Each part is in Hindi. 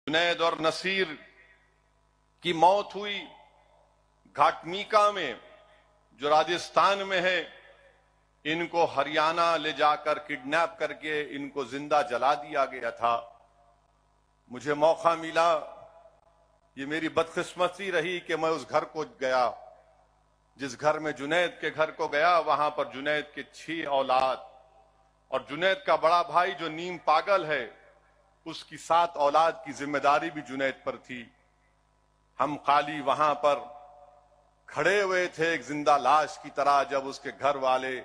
जुनैद और नसीर की मौत हुई घाटमीका में, जो राजस्थान में है। इनको हरियाणा ले जाकर किडनैप करके इनको जिंदा जला दिया गया था। मुझे मौका मिला, ये मेरी बदकिस्मती रही कि मैं उस घर को गया, जिस घर में जुनैद के घर को गया। वहां पर जुनैद के 6 औलाद और जुनैद का बड़ा भाई जो नीम पागल है, उसकी 7 औलाद की जिम्मेदारी भी जुनैद पर थी। हम खाली वहां पर खड़े हुए थे एक जिंदा लाश की तरह, जब उसके घर वाले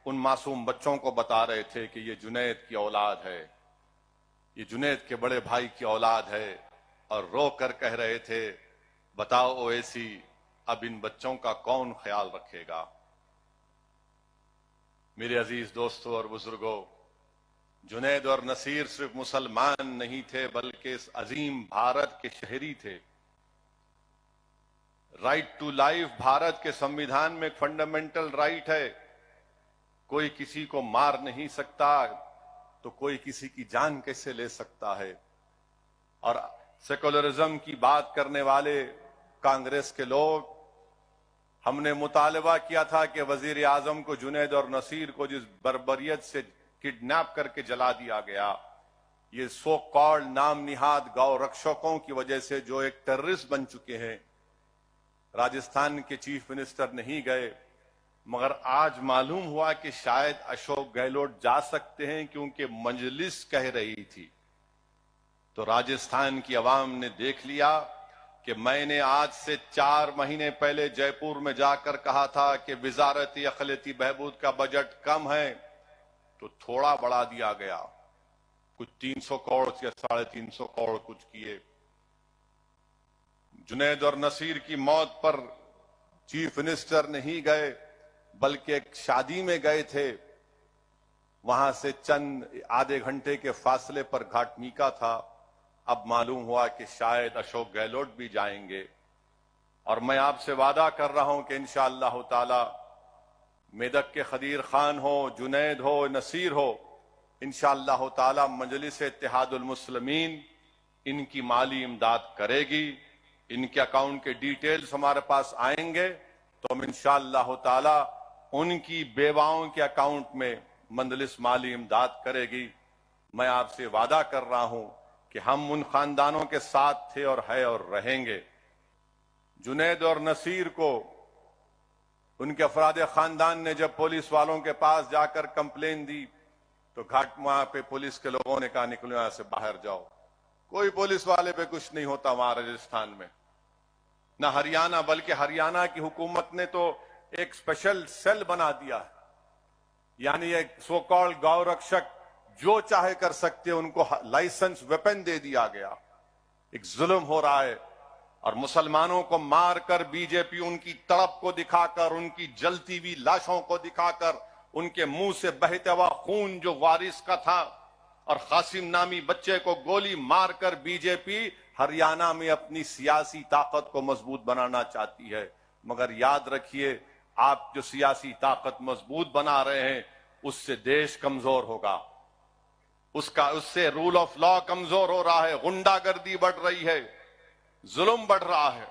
उन मासूम बच्चों को बता रहे थे कि ये जुनैद की औलाद है, ये जुनैद के बड़े भाई की औलाद है, और रो कर कह रहे थे, बताओ ओवैसी, अब इन बच्चों का कौन ख्याल रखेगा। मेरे अजीज दोस्तों और बुजुर्गों, जुनैद और नसीर सिर्फ मुसलमान नहीं थे, बल्कि इस अजीम भारत के शहरी थे। राइट टू लाइफ भारत के संविधान में एक फंडामेंटल राइट है। कोई किसी को मार नहीं सकता, तो कोई किसी की जान कैसे ले सकता है। और सेकुलरिज्म की बात करने वाले कांग्रेस के लोग, हमने मुतालबा किया था कि वजीर आजम को जुनैद और नसीर को जिस बर्बरियत से किडनैप करके जला दिया गया, ये सो कॉल्ड नाम निहाद गौ रक्षकों की वजह से जो एक टेररिस्ट बन चुके हैं। राजस्थान के चीफ मिनिस्टर नहीं गए, मगर आज मालूम हुआ कि शायद अशोक गहलोत जा सकते हैं, क्योंकि मजलिस कह रही थी। तो राजस्थान की आवाम ने देख लिया कि मैंने आज से 4 महीने पहले जयपुर में जाकर कहा था कि वजारत अखिलती बहबूद का बजट कम है, तो थोड़ा बढ़ा दिया गया, कुछ 300 करोड़ या 350 करोड़ कुछ किए। जुनैद और नसीर की मौत पर चीफ मिनिस्टर नहीं गए, बल्कि एक शादी में गए थे। वहां से चंद आधे घंटे के फासले पर घाटमीका था। अब मालूम हुआ कि शायद अशोक गहलोत भी जाएंगे, और मैं आपसे वादा कर रहा हूं कि इंशाअल्लाह ताला मेदक के खदीर खान हो, जुनैद हो, नसीर हो, इंशाअल्लाह ताला मजलिस इत्तेहादुल मुस्लिमीन इनकी माली इमदाद करेगी। इनके अकाउंट के डिटेल्स हमारे पास आएंगे, तो हम इंशाअल्लाह ताला उनकी बेवाओं के अकाउंट में मजलिस माली इमदाद करेगी। मैं आपसे वादा कर रहा हूं कि हम उन खानदानों के साथ थे और है और रहेंगे। जुनैद और नसीर को उनके अफराद खानदान ने जब पुलिस वालों के पास जाकर कंप्लेन दी, तो वहां पे पुलिस के लोगों ने कहा, निकलो यहां से, बाहर जाओ। कोई पुलिस वाले पे कुछ नहीं होता वहां राजस्थान में, ना हरियाणा, बल्कि हरियाणा की हुकूमत ने तो एक स्पेशल सेल बना दिया है। यानी एक सो कॉल्ड गौ रक्षक जो चाहे कर सकते, उनको लाइसेंस वेपन दे दिया गया। एक जुल्म हो रहा है, और मुसलमानों को मारकर बीजेपी उनकी तड़प को दिखाकर, उनकी जलती हुई लाशों को दिखाकर, उनके मुंह से बहते हुआ खून जो वारिस का था, और कासिम नामी बच्चे को गोली मारकर बीजेपी हरियाणा में अपनी सियासी ताकत को मजबूत बनाना चाहती है। मगर याद रखिए, आप जो सियासी ताकत मजबूत बना रहे हैं, उससे देश कमजोर होगा, उससे रूल ऑफ लॉ कमजोर हो रहा है, गुंडागर्दी बढ़ रही है, जुल्म बढ़ रहा है।